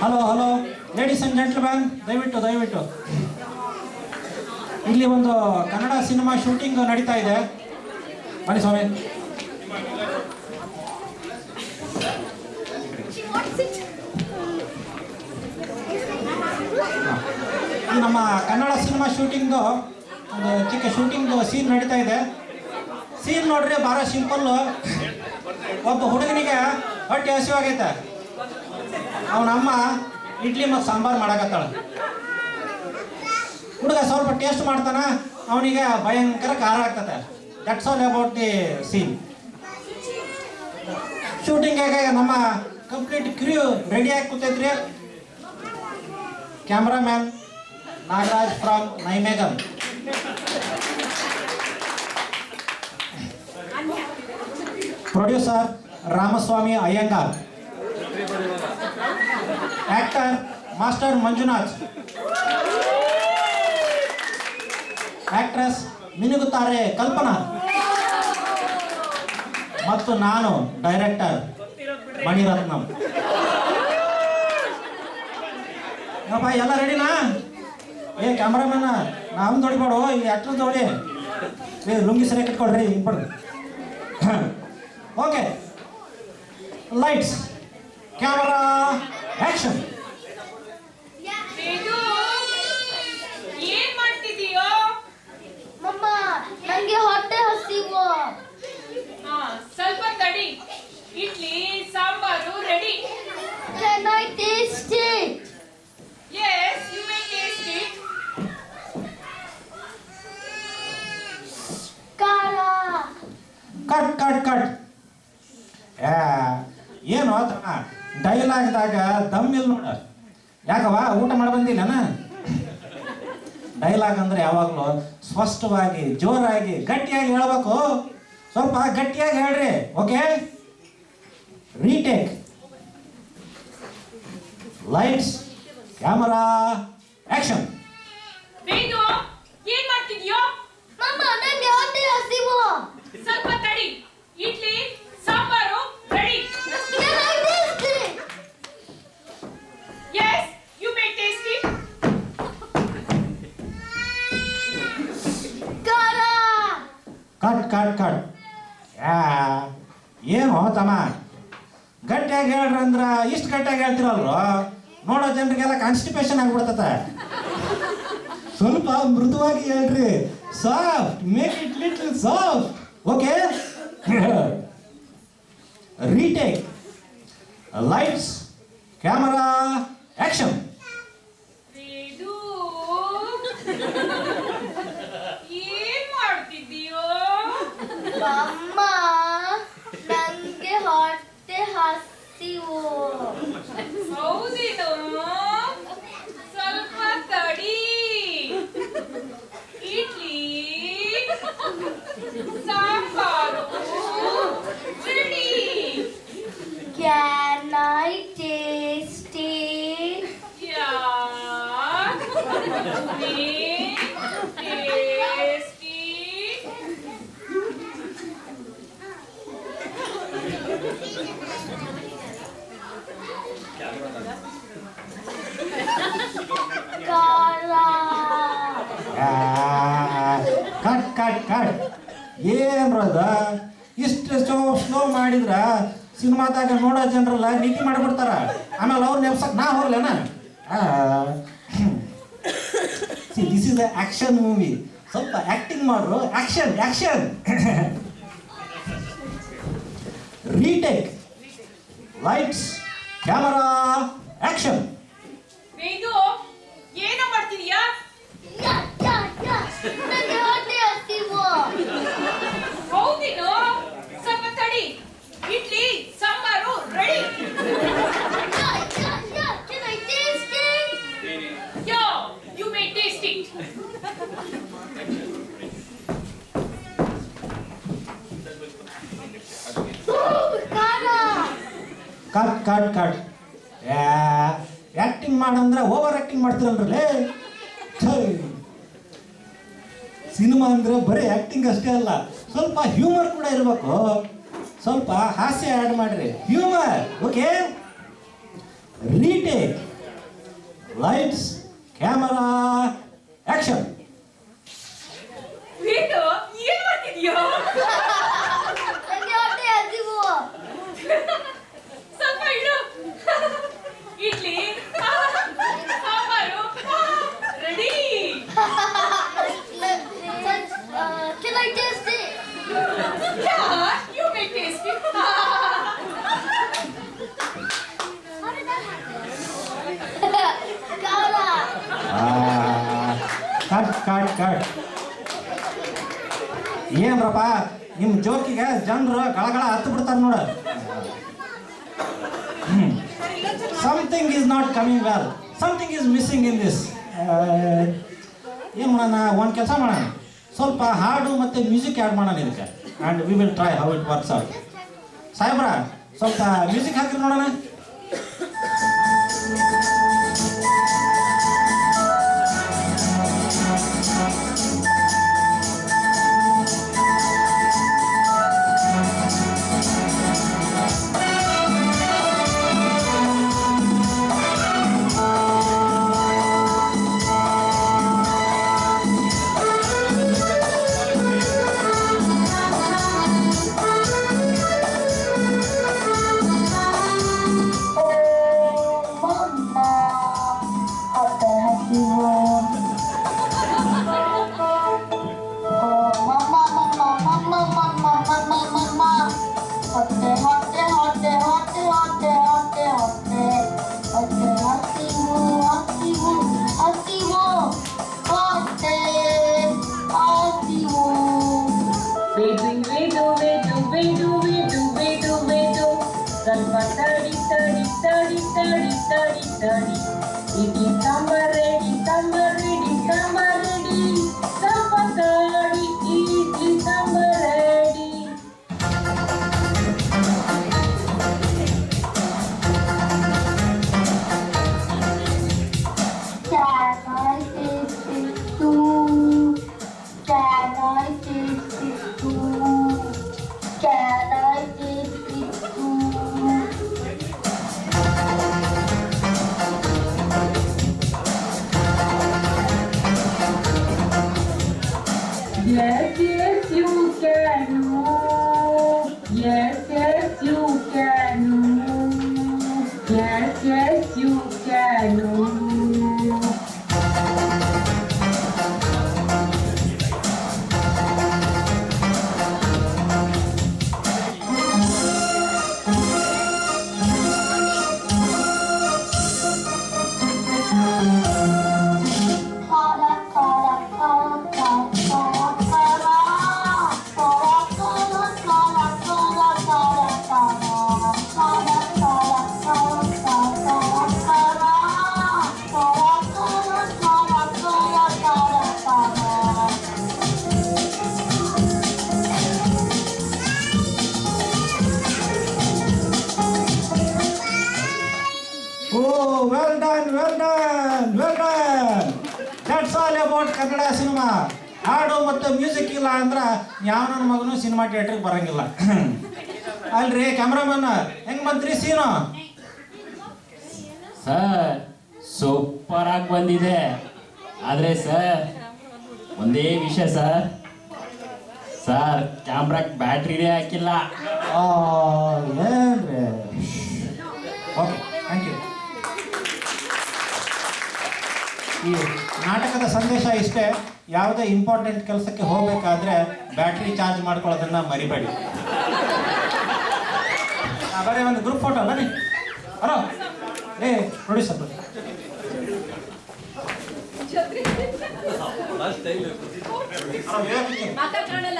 Hello hello ladies and gentleman, ದಯವಿಟ್ಟು ಇಲ್ಲಿ ಒಂದು ಕನ್ನಡ ಸಿನಿಮಾ ಶೂಟಿಂಗ್ ನಡೀತಾ ಇದೆ. ಬನ್ನಿ ಸ್ವಾಮಿ. ಇದು ನಮ್ಮ ಕನ್ನಡ ಸಿನಿಮಾ ಶೂಟಿಂಗ್ದು ಒಂದು ಚಿಕ್ಕ ಶೂಟಿಂಗ್ ಸೀನ್ ನಡೀತಾ ಇದೆ. ಸೀನ್ ನೋಡ್ರಿ, ಭಾಳ ಸಿಂಪಲ್ಲು. ಒಬ್ಬ ಹುಡುಗನಿಗೆ ಹೊಟ್ಟೆ ಹಸಿವಾಗೈತೆ. ಅವನಮ್ಮ ಇಡ್ಲಿ ಮತ್ತು ಸಾಂಬಾರು ಮಾಡಕತ್ತಾಳ. ಹುಡುಗ ಸ್ವಲ್ಪ ಟೇಸ್ಟ್ ಮಾಡ್ತಾನ, ಅವನಿಗೆ ಭಯಂಕರ ಖಾರ ಆಗ್ತದೆ. That's all about the scene. ಶೂಟಿಂಗಿಗೆ ನಮ್ಮ ಕಂಪ್ಲೀಟ್ ಕ್ರ್ಯೂ ರೆಡಿಯಾಗಿ ಕೂತೈತ್ರಿ. Cameraman Nagaraj from Naimegal, producer Ramaswamy Iyengar, actor master Manjunath, actress ಮಿನುಗುತ್ತಾರೆ ಕಲ್ಪನಾ, ಮತ್ತು ನಾನು ಡೈರೆಕ್ಟರ್ ಮಣಿರತ್ನಂ. ಅಪ್ಪ ಎಲ್ಲ ರೆಡಿನಾ? ಏ ಕ್ಯಾಮ್ರಾಮನ್, ನಾವು ದೊಡಿಬೇಡು, ಈ ಆಕ್ಟರ್ ದೊಡಿ. ಲುಂಗಿ ಸರಿ ಕಟ್ಕೊಡ್ರಿ, ಹಿಂಗೆ ಓಕೆ. Lights, camera, action. ಏನ್ ಮಾಡ್ತಿದೀಯೋ? ಮಮ್ಮ, ನಂಗೆ ಹೊಟ್ಟೆ ಹಸಿವು. ಸ್ವಲ್ಪ ತಡಿ, idli sambar ready. Can I taste it? Yes, you may taste it. ಖಾರ. ಕಟ್. ಏನು ಡೈಲಾಗ್ದಾಗ ದಮ್ ಇಲ್ಲ ನೋಡ. ಯಾಕವ ಊಟ ಮಾಡಿ ಬಂದಿಲ್ಲನ? ಡೈಲಾಗ್ ಅಂದ್ರೆ ಯಾವಾಗಲೂ ಸ್ಪಷ್ಟವಾಗಿ, ಜೋರಾಗಿ, ಗಟ್ಟಿಯಾಗಿ ಹೇಳ್ಬೇಕು. ಸ್ವಲ್ಪ ಗಟ್ಟಿಯಾಗಿ ಹೇಳ್ರಿ. Okay, retake. Lights, camera, action. Vedu, ಏನ್ ಮಾಡ್ತಿದ್ಯೋ? ಮಮ್ಮ, ನಂಗೆ ಹೊಟ್ಟೆ ಹಸಿವು. ಸ್ವಲ್ಪ ತಡಿ, idli sambar ready. Can I taste it? Yes, you may taste it. ಖಾರ. ಕಟ್. ಏನು ತಮ್ಮ, ಗಟ್ಟಿಯಾಗಿ ಹೇಳ್ರಿ ಅಂದ್ರ ಇಷ್ಟು ಗಟ್ಟಿಯಾಗಿ ಹೇಳ್ತಿರಲ್ರು, ನೋಡೋ ಜನರಿಗೆಲ್ಲ ಕಾನ್ಸ್ಟಿಪೇಷನ್ ಆಗ್ಬಿಡ್ತದೆ. ಸ್ವಲ್ಪ ಮೃದುವಾಗಿ ಹೇಳ್ರಿ. Soft, make it little soft. Okay, retake. Lights, camera, action. Vedu, ಏನ್ ಮಾಡ್ತಿದೀಯೋ? ಮಮ್ಮ, ನಂಗೆ ಹೊಟ್ಟೆ ಹಸಿವು. ಹೌದೇನೋ? ಸ್ವಲ್ಪ ತಡಿ, idli sambar ready. Can I taste it? Yeah, may taste it. ಖಾರ. ಕಟ್. ಏನ್ರ ಅದ ಇಷ್ಟು ಸ್ಲೋ ಮಾಡಿದ್ರ ಸಿನಿಮಾದಾಗ ನೋಡೋ ಜನರಲ್ಲ ನೀತಿ ಮಾಡಿಬಿಡ್ತಾರ. ಆಮೇಲೆ ಅವ್ರು ನೆಪ್ಸಕ್ ನಾ ಹೋಗ್ಲೇನ? This is action movie. ಸ್ವಲ್ಪ ಆಕ್ಟಿಂಗ್ ಮಾಡ್ರು. Action. Retake. Lights, camera, action. Vedu, ಏನೋ ಮಾಡ್ತಿದೀಯಾ? ನಂಗೆ ಹೊಟ್ಟೆ ಹಸಿವು. ಹೌದೇನೋ? ಸ್ವಲ್ಪ ತಡಿ, idli sambar ready. Can I taste it? Yeah, you may taste it. ಖಾರ. ಕಟ್. ಆಕ್ಟಿಂಗ್ ಮಾಡಂದ್ರೆ ಓವರ್ ಆಕ್ಟಿಂಗ್ ಮಾಡ್ತಿರಲ್ರಲ್ಲೇ. ಸಿನಿಮಾ ಅಂದ್ರೆ ಬರೀ ಆಕ್ಟಿಂಗ್ ಅಷ್ಟೇ ಅಲ್ಲ, ಸ್ವಲ್ಪ ಹ್ಯೂಮರ್ ಕೂಡ ಇರಬೇಕು. ಸ್ವಲ್ಪ ಹಾಸ್ಯ ಆ್ಯಡ್ ಮಾಡ್ರಿ, humour. Okay, retake. Lights camera action. Weight ಏನ್ ಮಾಡ್ತಿದ್ಯೋ? ನನಗೆ ಹೊಟ್ಟೆ ಹಸಿವು. ಸ್ವಲ್ಪ ಇಡು. Idli sambar ready. Can I taste it? Yeah, you may taste it. How did that happen? Kara. Cut. ಏನ್ರಪ್ಪ ನಿಮ್ಮ ಜೋಕಿಗೆ ಜನರು ಗಳಗಳ ಹತ್ತು ಬಿಡ್ತಾರೆ ನೋಡ. Something is not coming well, something is missing in this. ಏನು ಮಾಡೋಣ, ಒಂದು ಕೆಲಸ ಮಾಡೋಣ, ಸ್ವಲ್ಪ ಹಾಡು ಮತ್ತು ಮ್ಯೂಸಿಕ್ ಆ್ಯಡ್ ಮಾಡೋಣ ಇದಕ್ಕೆ. And we will try how it works out. ಸಾಹೇಬ್ರ ಸ್ವಲ್ಪ ಮ್ಯೂಸಿಕ್ ಹಾಕಿರಿ ನೋಡೋಣ. Idli sambar ready, sambar ready, sambar ready. Sambar ready, idli sambar ready. Can I taste it too? Can I taste it too? Can I taste it too? Yes, yes, you can. Yes, yes, you can. Yes, yes, you can. Oh, well done. That's all about Kannada cinema. ಹಾಡು ಮತ್ತು music ಇಲ್ಲ ಅಂದ್ರೆ ಯಾವ ನನ್ನ ಮಗನು cinema ಥಿಯೇಟ್ರಿಗೆ ಬರಂಗಿಲ್ಲ. ಅಲ್ರಿ ಕ್ಯಾಮ್ರಾಮನ್, ಹೆಂಗ್ ಬಂತ್ರಿ ಸೀನು? ಸರ್ ಸೂಪರ್ ಆಗಿ ಬಂದಿದೆ. ಆದರೆ ಸರ್ ಒಂದೇ ವಿಷಯ ಸರ್ ಕ್ಯಾಮ್ರಾಕ್ಕೆ ಬ್ಯಾಟ್ರಿನೇ ಹಾಕಿಲ್ಲ. ಏನ್ರಿ? Okay, thank you. ಈ ನಾಟಕದ ಸಂದೇಶ ಇಷ್ಟೇ, ಯಾವುದೇ ಇಂಪಾರ್ಟೆಂಟ್ ಕೆಲಸಕ್ಕೆ ಹೋಗಬೇಕಾದ್ರೆ ಬ್ಯಾಟ್ರಿ ಚಾರ್ಜ್ ಮಾಡ್ಕೊಳ್ಳೋದನ್ನ ಮರಿಬೇಡಿ. ಬರೀ ಒಂದು ಗ್ರೂಪ್ ಫೋಟೋ ಬನ್ನಿ. ಹಲೋ ಪ್ರೊಡ್ಯೂಸರ್ ಬನ್ನಿ. ಮಾತಾಡ್ಕೊಳ್ಳಲ್ಲ